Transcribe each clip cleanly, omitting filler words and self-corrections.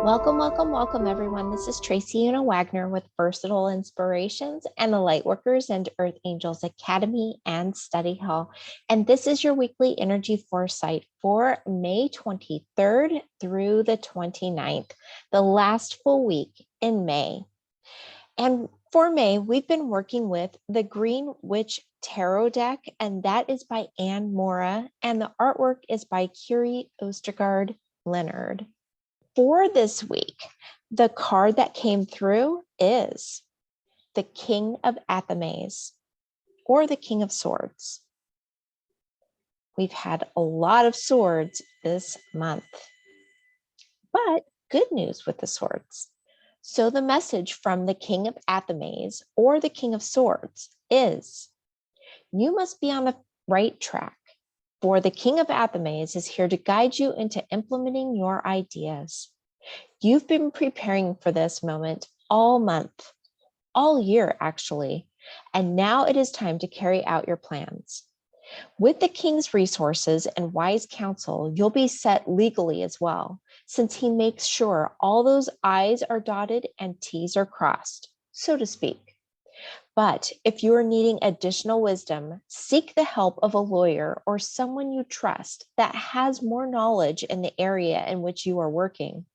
Welcome, everyone. This is Tracy Una Wagner with Versatile Inspirations and the Lightworkers and Earth Angels Academy and Study Hall. And this is your weekly energy foresight for May 23rd through the 29th, the last full week in May. And for May, we've been working with the Green Witch Tarot deck, and that is by Moura, and the artwork is by Kiri Ostergaard Leonard. For this week, the card that came through is the King of Athames, or the King of Swords. We've had a lot of swords this month, but good news with the swords. So the message from the King of Athames, or the King of Swords, is you must be on the right track. For the King of Athames is here to guide you into implementing your ideas. You've been preparing for this moment all month, all year actually, and now it is time to carry out your plans. With the King's resources and wise counsel, you'll be set legally as well, since he makes sure all those I's are dotted and T's are crossed, so to speak. But if you are needing additional wisdom, seek the help of a lawyer or someone you trust that has more knowledge in the area in which you are working,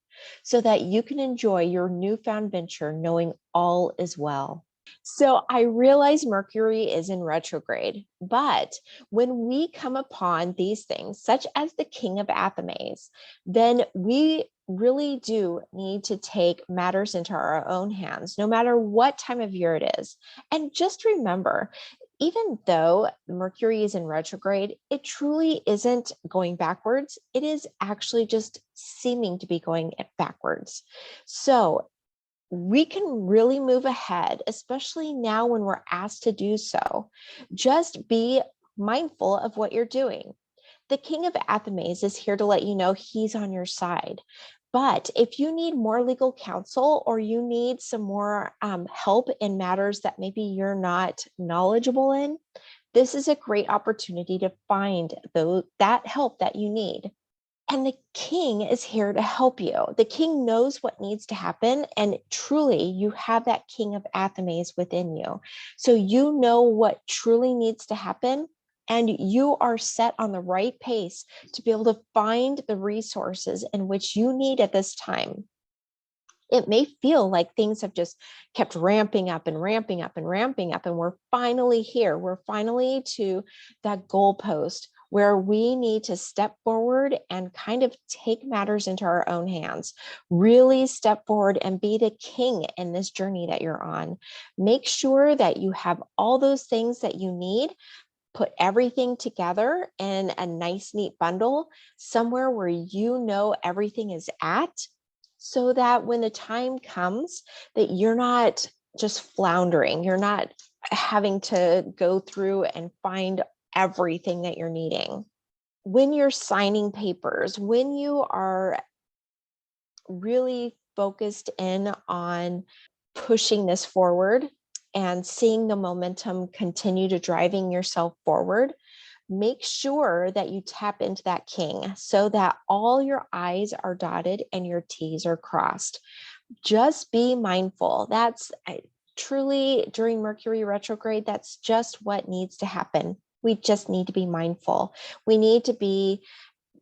so that you can enjoy your newfound venture knowing all is well. So I realize Mercury is in retrograde, but when we come upon these things, such as the King of Athames, then we really do need to take matters into our own hands, no matter what time of year it is. And just remember, even though Mercury is in retrograde, it truly isn't going backwards. It is actually just seeming to be going backwards. So we can really move ahead, especially now when we're asked to do so. Just be mindful of what you're doing. The King of Athames is here to let you know he's on your side. But if you need more legal counsel or you need some more help in matters that maybe you're not knowledgeable in, this is a great opportunity to find that help that you need. And the King is here to help you. The King knows what needs to happen. And truly, you have that King of Athames within you. So you know what truly needs to happen. And you are set on the right pace to be able to find the resources in which you need at this time. It may feel like things have just kept ramping up and ramping up and ramping up. And we're finally here. We're finally to that goalpost where we need to step forward and kind of take matters into our own hands. Really step forward and be the king in this journey that you're on. Make sure that you have all those things that you need. Put everything together in a nice, neat bundle somewhere where you know everything is at, so that when the time comes that you're not just floundering, you're not having to go through and find everything that you're needing. When you're signing papers, when you are really focused in on pushing this forward and seeing the momentum continue to driving yourself forward, make sure that you tap into that king so that all your I's are dotted and your T's are crossed. Just be mindful. That's truly during Mercury retrograde, that's just what needs to happen. We just need to be mindful. We need to be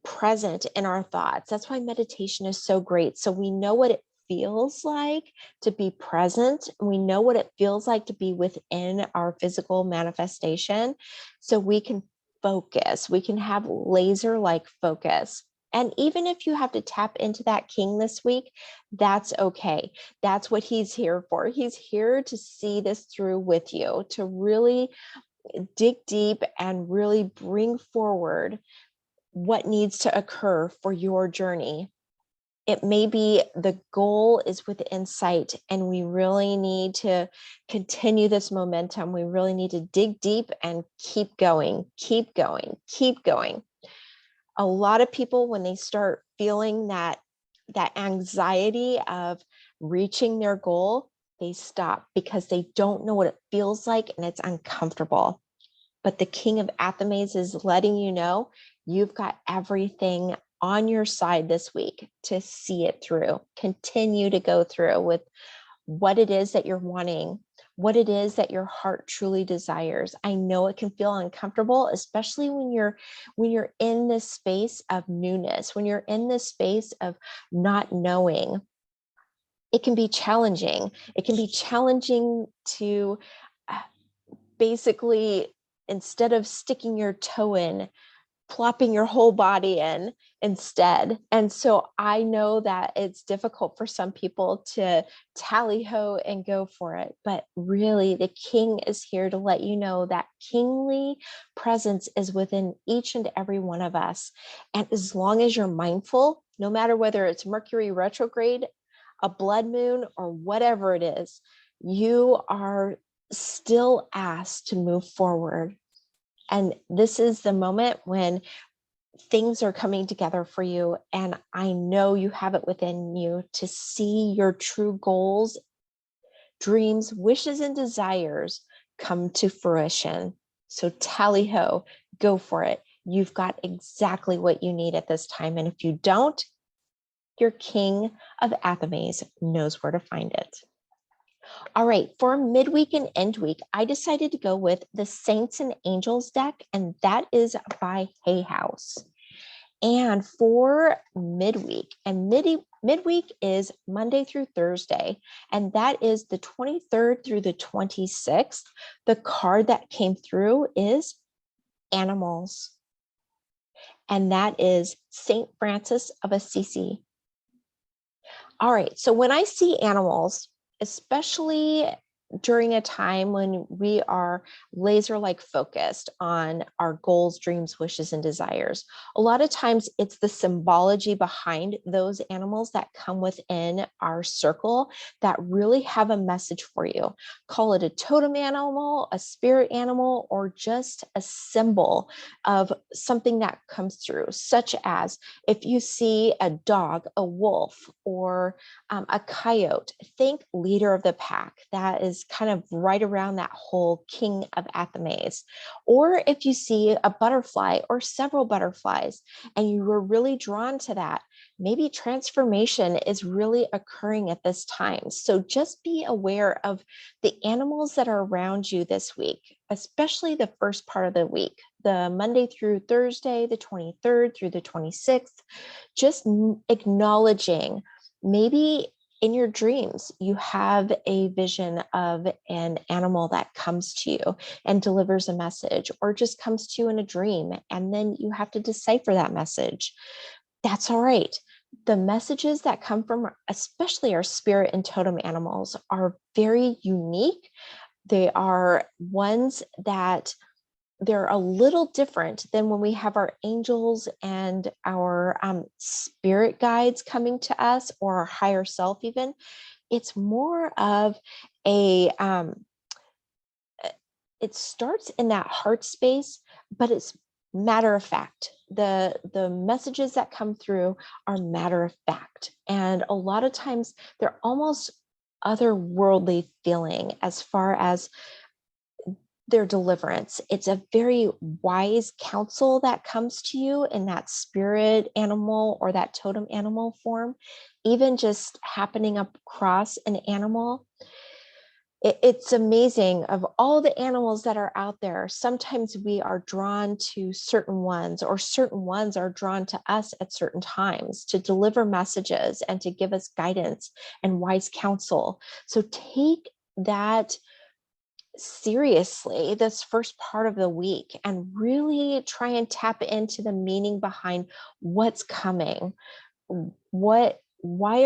present in our thoughts. That's why meditation is so great. So we know what it feels like to be present. We know what it feels like to be within our physical manifestation. So we can focus, we can have laser-like focus. And even if you have to tap into that king this week, that's okay. That's what he's here for. He's here to see this through with you, to really dig deep and really bring forward what needs to occur for your journey. It may be the goal is within sight, and we really need to continue this momentum. We really need to dig deep and keep going, keep going, keep going. A lot of people, when they start feeling that anxiety of reaching their goal, they stop because they don't know what it feels like and it's uncomfortable. But the King of Athames is letting you know you've got everything on your side this week to see it through. Continue to go through with what it is that you're wanting, what it is that your heart truly desires. I know it can feel uncomfortable, especially when you're in this space of newness, when you're in this space of not knowing. It can be challenging. It can be challenging to basically, instead of sticking your toe in, plopping your whole body in instead. And so I know that it's difficult for some people to tally ho and go for it, but really the king is here to let you know that kingly presence is within each and every one of us. And as long as you're mindful, no matter whether it's Mercury retrograde, a blood moon, or whatever it is, you are still asked to move forward. And this is the moment when things are coming together for you. And I know you have it within you to see your true goals, dreams, wishes, and desires come to fruition. So tally ho, go for it. You've got exactly what you need at this time. And if you don't, your King of Athames knows where to find it. All right, for midweek and end week, I decided to go with the Saints and Angels deck, and that is by Hay House. And for midweek, and midweek is Monday through Thursday, and that is the 23rd through the 26th. The card that came through is animals, and that is Saint Francis of Assisi. All right, so when I see animals, especially during a time when we are laser-like focused on our goals, dreams, wishes, and desires, a lot of times it's the symbology behind those animals that come within our circle that really have a message for you. Call it a totem animal, a spirit animal, or just a symbol of something that comes through, such as if you see a dog, a wolf, or a coyote, think leader of the pack. That is kind of right around that whole King of Athames. Or if you see a butterfly or several butterflies and you were really drawn to that, maybe transformation is really occurring at this time. So just be aware of the animals that are around you this week, especially the first part of the week, the Monday through Thursday, the 23rd through the 26th, just acknowledging. Maybe in your dreams, you have a vision of an animal that comes to you and delivers a message, or just comes to you in a dream, and then you have to decipher that message. That's all right. The messages that come from, especially our spirit and totem animals, are very unique. They are ones that they're a little different than when we have our angels and our spirit guides coming to us, or our higher self even. It's more of a, it starts in that heart space, but it's matter of fact. The messages that come through are matter of fact. And a lot of times they're almost otherworldly feeling as far as their deliverance. It's a very wise counsel that comes to you in that spirit animal or that totem animal form, even just happening across an animal. It's amazing of all the animals that are out there. Sometimes we are drawn to certain ones, or certain ones are drawn to us at certain times to deliver messages and to give us guidance and wise counsel. So take that seriously this first part of the week and really try and tap into the meaning behind what's coming. Why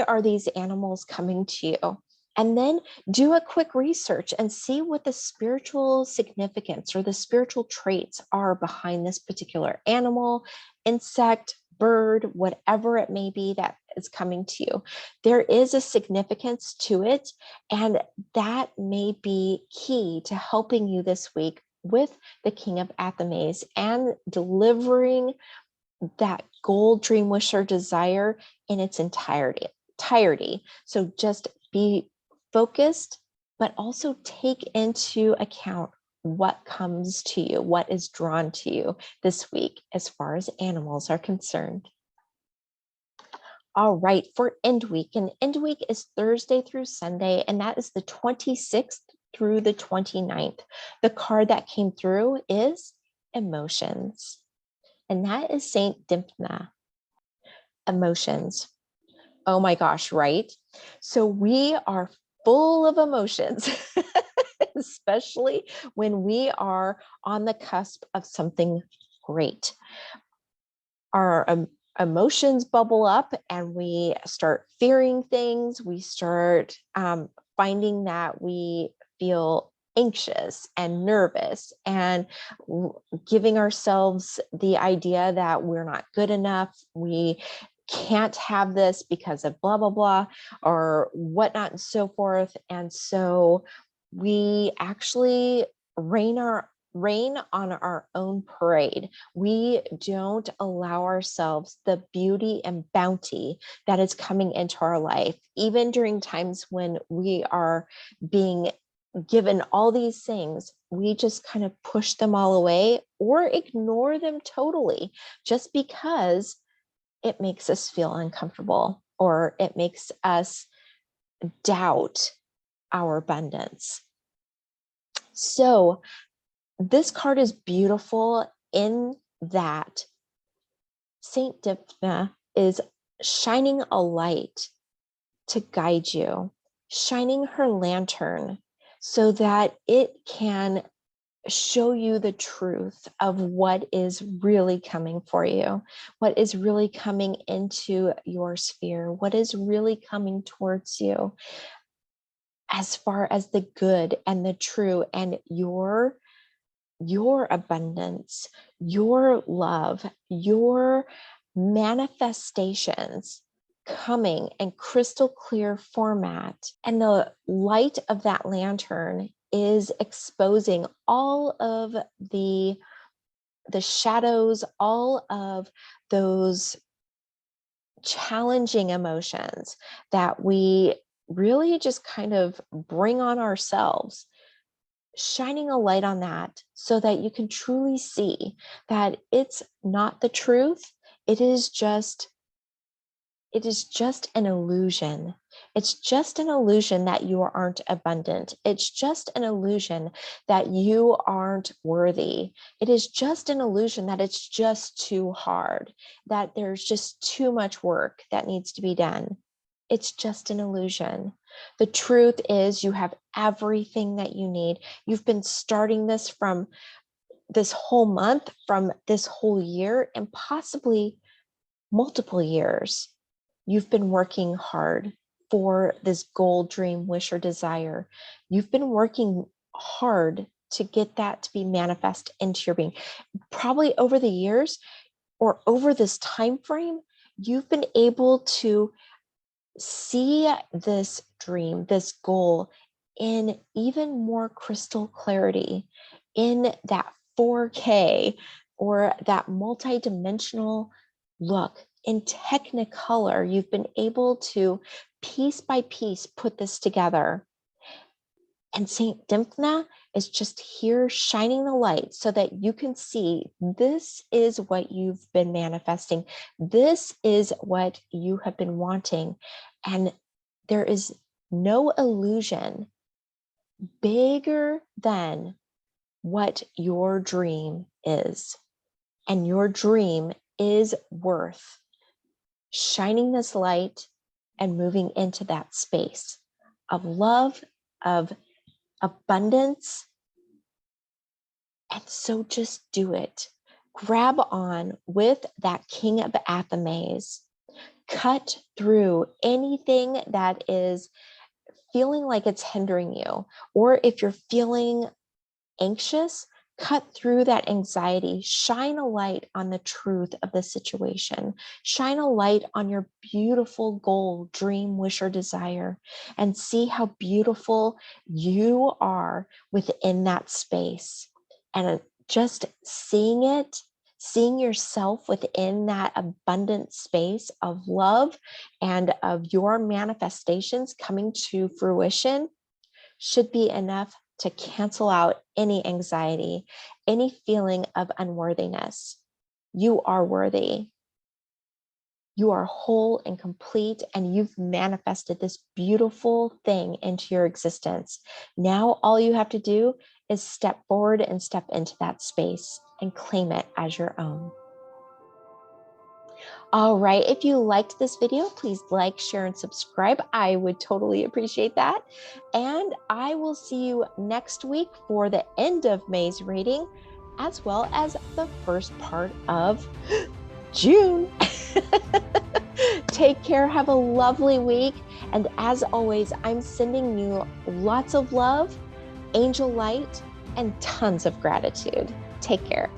are these animals coming to you? And then do a quick research and see what the spiritual significance or the spiritual traits are behind this particular animal, insect, bird, whatever it may be that is coming to you. There is a significance to it, and that may be key to helping you this week with the King of Athames and delivering that goal, dream, wish, or desire in its entirety. So just be focused, but also take into account what comes to you, what is drawn to you this week as far as animals are concerned. All right, for End Week, and End Week is Thursday through Sunday, and that is the 26th through the 29th. The card that came through is Emotions, and that is Saint Dymphna. Emotions. Oh my gosh, right? So we are full of emotions, especially when we are on the cusp of something great. Our emotions bubble up and we start fearing things. We start finding that we feel anxious and nervous and giving ourselves the idea that we're not good enough. We can't have this because of blah, blah, blah, or whatnot and so forth. And so we actually rain on our own parade. We don't allow ourselves the beauty and bounty that is coming into our life, even during times when we are being given all these things. We just kind of push them all away or ignore them totally just because it makes us feel uncomfortable or it makes us doubt our abundance. So this card is beautiful in that Saint Dymphna is shining a light to guide you, shining her lantern so that it can show you the truth of what is really coming for you, what is really coming into your sphere, what is really coming towards you as far as the good and the true and your abundance, your love, your manifestations coming in crystal clear format. And the light of that lantern is exposing all of the shadows, all of those challenging emotions that we really just kind of bring on ourselves, shining a light on that so that you can truly see that it's not the truth. It is just an illusion. It's just an illusion that you aren't abundant. It's just an illusion that you aren't worthy. It is just an illusion that it's just too hard, that there's just too much work that needs to be done. It's just an illusion. The truth is you have everything that you need. You've been starting this from this whole month, from this whole year, and possibly multiple years. You've been working hard for this goal, dream, wish, or desire. You've been working hard to get that to be manifest into your being. Probably over the years or over this time frame, you've been able to see this dream, this goal in even more crystal clarity, in that 4K or that multidimensional look, in technicolor. You've been able to piece by piece put this together. And Saint Dymphna is just here shining the light so that you can see this is what you've been manifesting. This is what you have been wanting. And there is no illusion bigger than what your dream is. And your dream is worth shining this light and moving into that space of love, of abundance. And so just do it. Grab on with that King of Athames. Cut through anything that is feeling like it's hindering you. Or if you're feeling anxious, cut through that anxiety. Shine a light on the truth of the situation. Shine a light on your beautiful goal, dream, wish, or desire, and see how beautiful you are within that space. And just seeing it, seeing yourself within that abundant space of love and of your manifestations coming to fruition should be enough to cancel out any anxiety, any feeling of unworthiness. You are worthy. You are whole and complete, and you've manifested this beautiful thing into your existence. Now, all you have to do is step forward and step into that space and claim it as your own. All right, if you liked this video, please like, share, and subscribe. I would totally appreciate that. And I will see you next week for the end of May's reading, as well as the first part of June. Take care, have a lovely week. And as always, I'm sending you lots of love, angel light, and tons of gratitude. Take care.